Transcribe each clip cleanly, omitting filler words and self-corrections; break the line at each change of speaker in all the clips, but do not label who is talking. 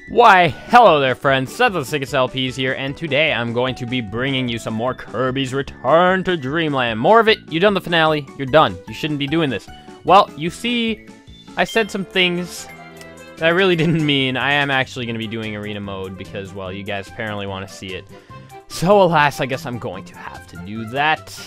Why, hello there friends, Seth of the Sickest LPs here, and today I'm going to be bringing you some more Kirby's Return to Dreamland. More of it, you've done the finale, you're done. You shouldn't be doing this. Well, you see, I said some things that I really didn't mean. I am actually going to be doing arena mode because, well, you guys apparently want to see it. So alas, I guess I'm going to have to do that.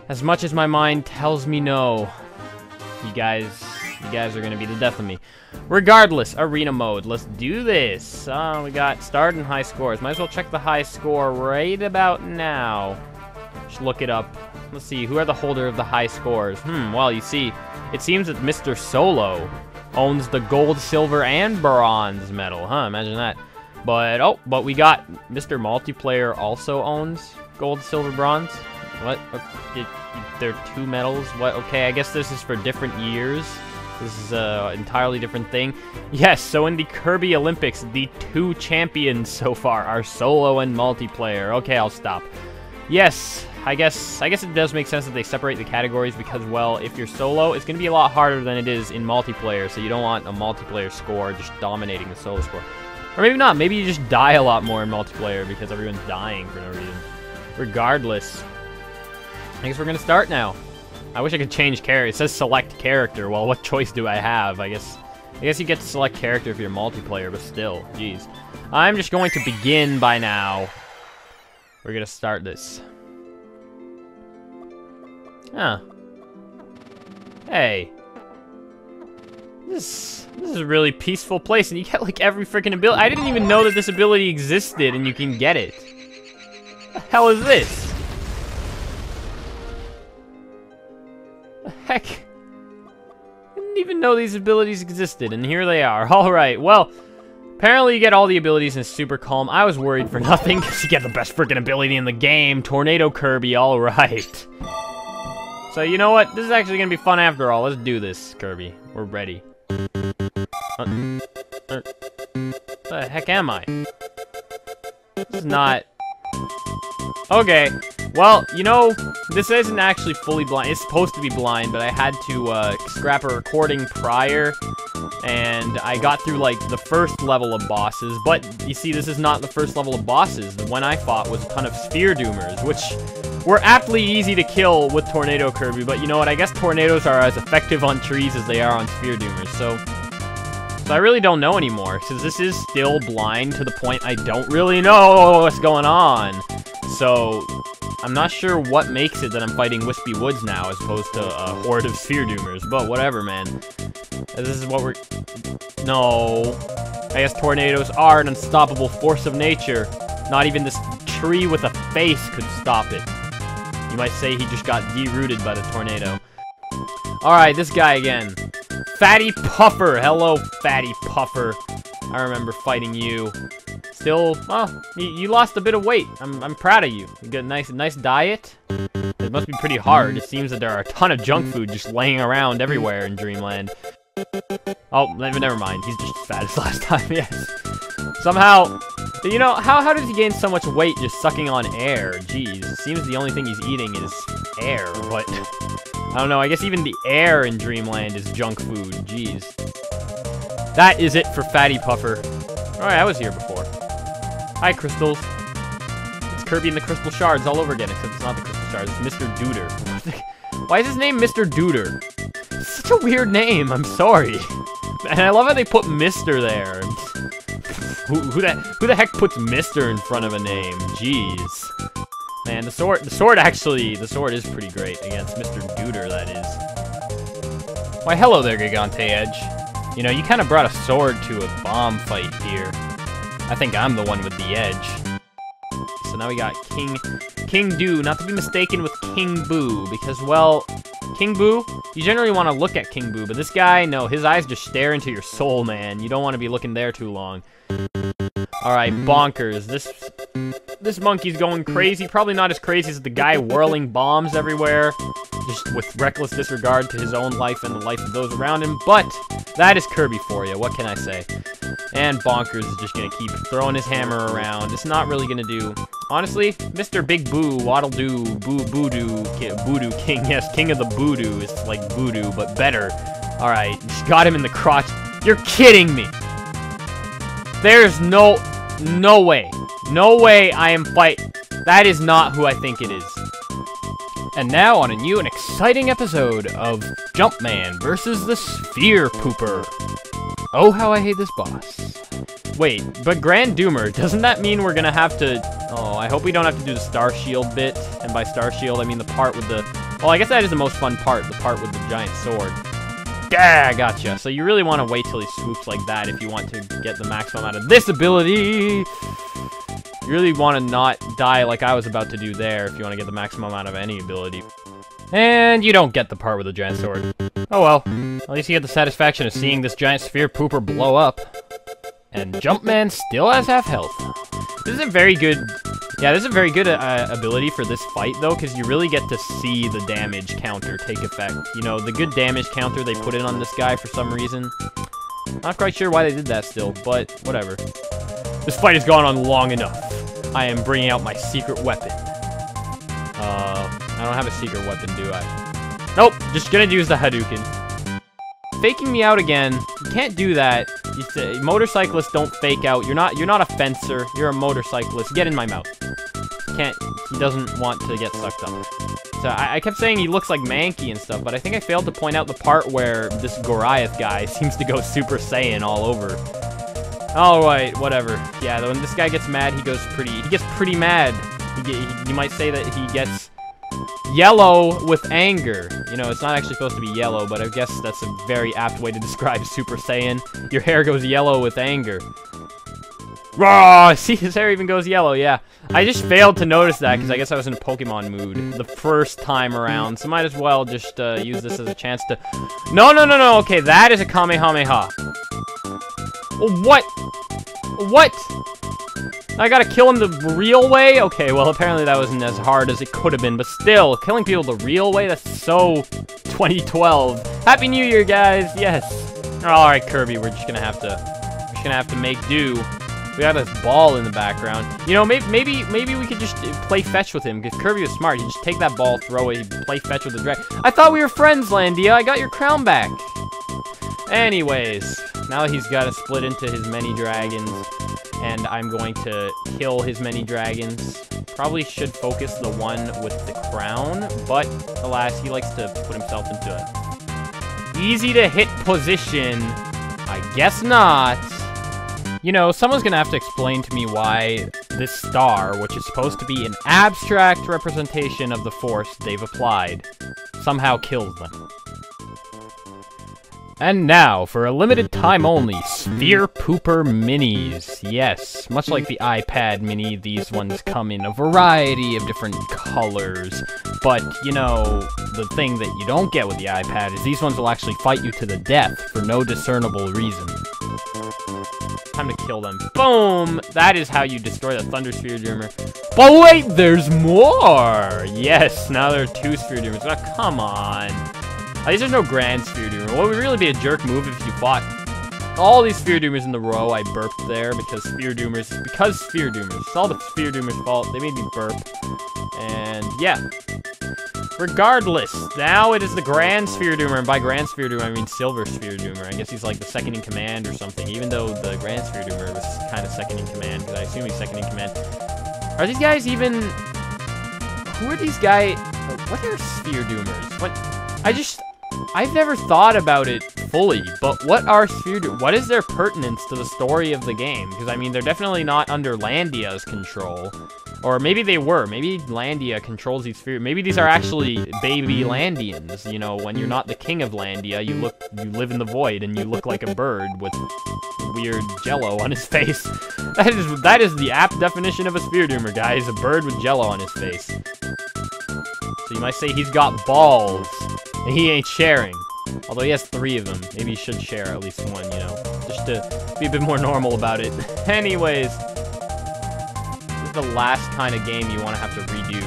As much as my mind tells me no, you guys are going to be the death of me. Regardless, arena mode. Let's do this. We got start and high scores. Might as well check the high score right about now. Just look it up. Let's see, who are the holder of the high scores? Well, you see, it seems that Mr. Solo owns the gold, silver, and bronze medal. Imagine that. But we got Mr. Multiplayer also owns gold, silver, bronze. What? There are two medals? What? Okay, I guess this is for different years. This is an entirely different thing. Yes, so in the Kirby Olympics, the two champions so far are solo and multiplayer. Okay, I'll stop. Yes, I guess it does make sense that they separate the categories because, well, if you're solo, it's going to be a lot harder than it is in multiplayer, so you don't want a multiplayer score just dominating the solo score. Or maybe not, maybe you just die a lot more in multiplayer because everyone's dying for no reason. Regardless, I guess we're going to start now. I wish I could change character. It says select character. Well, what choice do I have? I guess you get to select character if you're multiplayer, but still, jeez. I'm just going to begin by now. We're gonna start this. Huh. Hey. This is a really peaceful place, and you get like every freaking ability. I didn't even know that this ability existed, and you can get it. What the hell is this? Heck, I didn't even know these abilities existed, and here they are. Alright, well, apparently you get all the abilities in Super Calm. I was worried for nothing, because you get the best freaking ability in the game, Tornado Kirby, alright. So, you know what? This is actually going to be fun after all. Let's do this, Kirby. We're ready. What the heck am I? This is not... Okay, well, you know, this isn't actually fully blind. It's supposed to be blind, but I had to scrap a recording prior, and I got through, like, the first level of bosses. But, you see, this is not the first level of bosses. The one I fought was a ton of Sphere Doomers, which were aptly easy to kill with Tornado Kirby. But you know what? I guess tornadoes are as effective on trees as they are on Sphere Doomers, so I really don't know anymore, because this is still blind to the point I don't really know what's going on. So, I'm not sure what makes it that I'm fighting Wispy Woods now as opposed to a horde of Sphere Doomers, but whatever, man. This is what we're... No. I guess tornadoes are an unstoppable force of nature. Not even this tree with a face could stop it. You might say he just got derooted by the tornado. Alright, this guy again. Fatty Puffer! Hello, Fatty Puffer. I remember fighting you. Still, well, you lost a bit of weight. I'm proud of you. You got a nice diet. It must be pretty hard. It seems that there are a ton of junk food just laying around everywhere in Dreamland. Oh, never mind. He's just as fat as last time, yes. Somehow, you know, how does he gain so much weight just sucking on air? Jeez, it seems the only thing he's eating is air, but... I don't know, I guess even the air in Dreamland is junk food. Jeez. That is it for Fatty Puffer. Alright, I was here before. Hi, Crystals. It's Kirby and the Crystal Shards all over again, except it's not the Crystal Shards, it's Mr. Duder. Why is his name Mr. Duder? It's such a weird name, I'm sorry. And I love how they put Mr. there. Who the heck puts Mr. in front of a name? Jeez. Man, the sword is pretty great against Mr. Duder, that is. Why, hello there, Gigante Edge. You know, you kind of brought a sword to a bomb fight here. I think I'm the one with the edge. So now we got King Doo, not to be mistaken with King Boo, because, well, King Boo, you generally want to look at King Boo, but this guy, no, his eyes just stare into your soul, man. You don't want to be looking there too long. Alright, Bonkers. This monkey's going crazy. Probably not as crazy as the guy whirling bombs everywhere, just with reckless disregard to his own life and the life of those around him, but that is Kirby for you. What can I say? And Bonkers is just gonna keep throwing his hammer around. It's not really gonna do... Honestly, Mr. Big Boo, Waddle Doo, Voodoo King, yes, King of the Voodoo is like Voodoo, but better. Alright, just got him in the crotch. You're kidding me! There's no way. No way I am That is not who I think it is. And now on a new and exciting episode of Jumpman versus the Sphere Pooper. Oh, how I hate this boss. Wait, but Grand Doomer, doesn't that mean we're gonna have to... Oh, I hope we don't have to do the Star Shield bit. And by Star Shield, I mean the part with the... Well, I guess that is the most fun part, the part with the giant sword. Yeah, gotcha. So you really want to wait till he swoops like that if you want to get the maximum out of this ability. You really want to not die like I was about to do there if you want to get the maximum out of any ability. And you don't get the part with the giant sword. Oh well, at least you get the satisfaction of seeing this giant sphere pooper blow up. And Jumpman still has half health. This is a very good... Yeah, this is a very good ability for this fight, though, because you really get to see the damage counter take effect. You know, the good damage counter they put in on this guy for some reason. Not quite sure why they did that still, but whatever. This fight has gone on long enough. I am bringing out my secret weapon. I don't have a secret weapon, do I? Nope, just gonna use the Hadouken. Faking me out again. You can't do that. Motorcyclists don't fake out. You're not a fencer. You're a motorcyclist. Get in my mouth. Can't. He doesn't want to get sucked up. So I kept saying he looks like Mankey and stuff, but I think I failed to point out the part where this Goliath guy seems to go Super Saiyan all over. Alright, whatever. Yeah, when this guy gets mad, he gets pretty mad. You might say that he gets yellow with anger. You know, it's not actually supposed to be yellow, but I guess that's a very apt way to describe Super Saiyan. Your hair goes yellow with anger. Raw! See, his hair even goes yellow, yeah. I just failed to notice that because I guess I was in a Pokemon mood the first time around, so might as well just use this as a chance to... No, okay, that is a Kamehameha. What? What? I gotta kill him the real way? Okay, well, apparently that wasn't as hard as it could have been, but still, killing people the real way? That's so 2012. Happy New Year, guys! Yes. Alright, Kirby, we're just gonna have to make do. We got this ball in the background. You know, maybe we could just play fetch with him, because Kirby was smart. You just take that ball, throw it, play fetch with the dragon. I thought we were friends, Landia. I got your crown back. Anyways, now he's got to split into his many dragons, and I'm going to kill his many dragons. Probably should focus the one with the crown, but alas, he likes to put himself into a easy to hit position. I guess not. You know, someone's gonna have to explain to me why this star, which is supposed to be an abstract representation of the force they've applied, somehow kills them. And now, for a limited time only, Sphere Pooper Minis. Yes, much like the iPad Mini, these ones come in a variety of different colors. But, you know, the thing that you don't get with the iPad is these ones will actually fight you to the death for no discernible reason. Time to kill them. Boom! That is how you destroy the Thunder Sphere Doomer. But wait, there's more! Yes, now there are 2 Sphere Doomers. Oh, come on. At least there's no Grand Sphere Doomer. What would really be a jerk move if you fought all these Sphere Doomers in the row? I burped there because Sphere Doomers. It's all the Sphere Doomers' fault. They made me burp. And yeah. Regardless, now it is the Grand Sphere Doomer. And by Grand Sphere Doomer, I mean Silver Sphere Doomer. I guess he's like the second in command or something. Even though the Grand Sphere Doomer was kind of second in command. Because I assume he's second in command. Are these guys even... Who are these guys? What are Sphere Doomers? What... I've never thought about it fully, but what are Sphere Doomers? What is their pertinence to the story of the game? Because, I mean, they're definitely not under Landia's control. Or maybe they were. Maybe Landia controls these Sphere... Maybe these are actually baby Landians. You know, when you're not the king of Landia, you live in the void, and you look like a bird with weird jello on his face. That is the apt definition of a Sphere Doomer, guys. A bird with jello on his face. So you might say he's got balls. And he ain't sharing. Although he has 3 of them. Maybe he should share at least one, you know. Just to be a bit more normal about it. Anyways. This is the last kind of game you want to have to redo.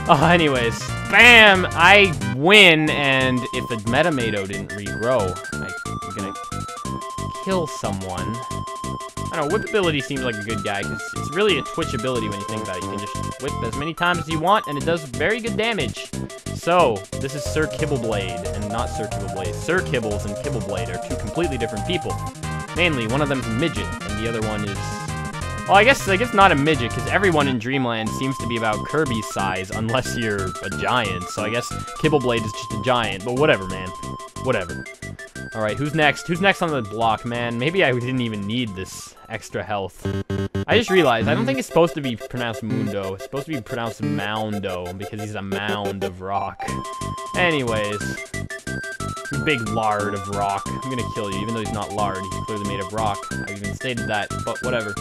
Oh, anyways. Bam! I win, and if the Metamato didn't regrow, I'm gonna kill someone. I don't know, whip ability seems like a good guy, because it's really a twitch ability when you think about it. You can just whip as many times as you want, and it does very good damage. So, this is Sir Kibbleblade, and not Sir Kibbleblade. Sir Kibbles and Kibbleblade are 2 completely different people. Mainly, one of them's a midget, and the other one is... Well, I guess not a midget, because everyone in Dreamland seems to be about Kirby's size, unless you're a giant. So I guess Kibbleblade is just a giant, but whatever, man. Whatever. Alright, who's next? Who's next on the block, man? Maybe I didn't even need this extra health. I just realized, I don't think it's supposed to be pronounced Mundo. It's supposed to be pronounced Moundo, because he's a mound of rock. Anyways. Big lard of rock. I'm gonna kill you, even though he's not lard. He's clearly made of rock. I've even stated that, but whatever.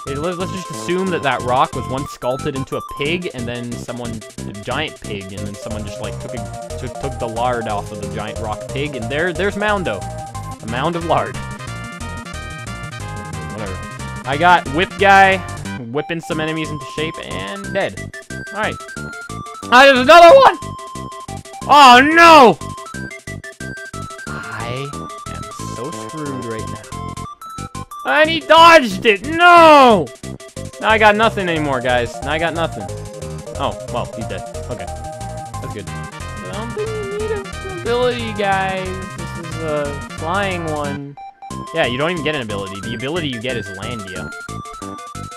Hey, let's just assume that that rock was once sculpted into a pig, and then a giant pig, and then someone just like took the lard off of the giant rock pig, and there's Moundo. A mound of lard. Whatever. I got Whip Guy, whipping some enemies into shape, and dead. Alright. Ah, there's another one! Oh no! I am so screwed right now. And he dodged it! No! Now I got nothing anymore, guys. Now I got nothing. Oh, well, he's dead. Okay. That's good. I don't think you need an ability, guys. This is a flying one. Yeah, you don't even get an ability. The ability you get is Landia.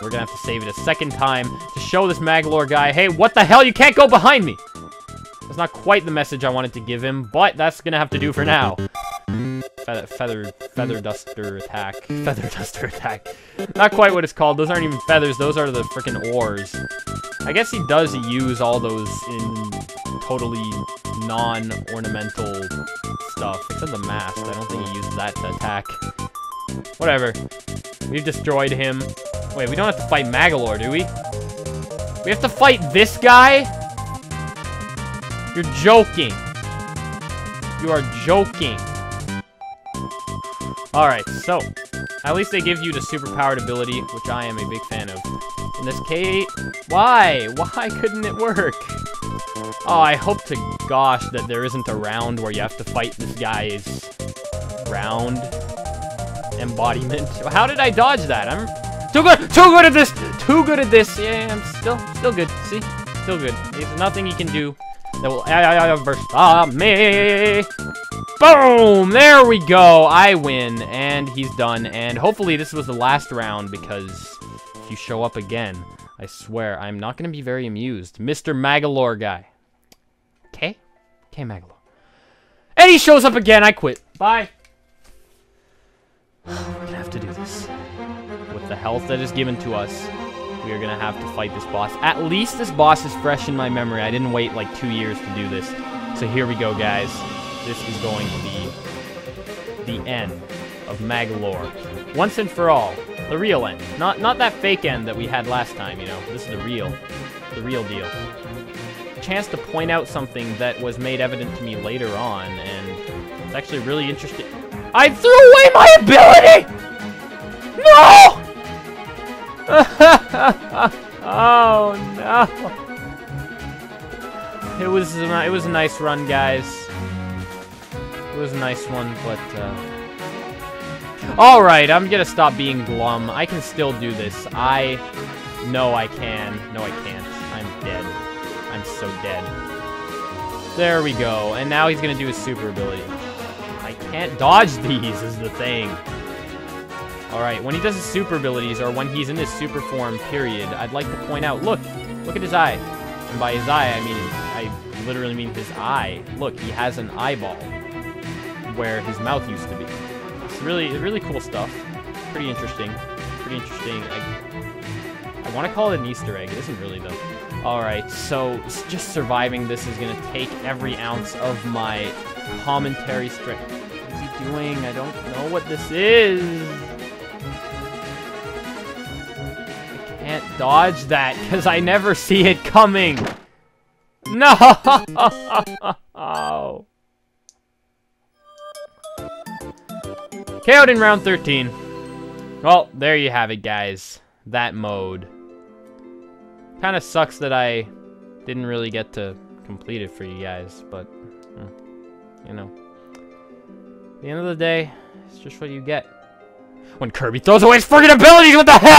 We're gonna have to save it a second time to show this Magolor guy, hey, what the hell? You can't go behind me! That's not quite the message I wanted to give him, but that's gonna have to do for now. Feather duster attack. Feather duster attack. Not quite what it's called. Those aren't even feathers. Those are the freaking oars. I guess he does use all those in totally non-ornamental stuff. Except the mask. I don't think he uses that to attack. Whatever. We've destroyed him. Wait, we don't have to fight Magolor, do we? We have to fight this guy? You're joking. You are joking. Alright, so, at least they give you the superpowered ability, which I am a big fan of. In this case, why? Why couldn't it work? Oh, I hope to gosh that there isn't a round where you have to fight this guy's round embodiment. How did I dodge that? I'm too good at this! Too good at this! Yeah, I'm still good. See? Still good. There's nothing he can do that will ever stop me! Boom! There we go! I win, and he's done, and hopefully this was the last round, because if you show up again, I swear, I'm not going to be very amused. Mr. Magolor guy. Okay? Okay, Magolor. And he shows up again, I quit. Bye! We're gonna have to do this. With the health that is given to us, we are gonna have to fight this boss. At least this boss is fresh in my memory. I didn't wait like 2 years to do this. So here we go, guys. This is going to be the end of Magolor. Once and for all. The real end. Not that fake end that we had last time, you know. This is the real deal. A chance to point out something that was made evident to me later on, and it's actually really interesting. I threw away my ability! No! Oh no! It was a nice run, guys. It was a nice one, but all right, I'm gonna stop being glum. I can still do this. I know I can. No, I can't. I'm dead. I'm so dead. There we go. And now he's gonna do his super ability. I can't dodge these is the thing. Alright, when he does his super abilities, or when he's in his super form, period, I'd like to point out, look at his eye. And by his eye, I literally mean his eye. Look, he has an eyeball where his mouth used to be. It's really cool stuff. Pretty interesting. Pretty interesting. I want to call it an Easter egg. It isn't really, though. Alright, so just surviving this is going to take every ounce of my commentary strength. What is he doing? I don't know what this is. I can't dodge that because I never see it coming. No! KO'd in round 13. Well, there you have it, guys. That mode. Kind of sucks that I didn't really get to complete it for you guys, but, you know. At the end of the day, it's just what you get. When Kirby throws away his friggin' abilities, what the hell?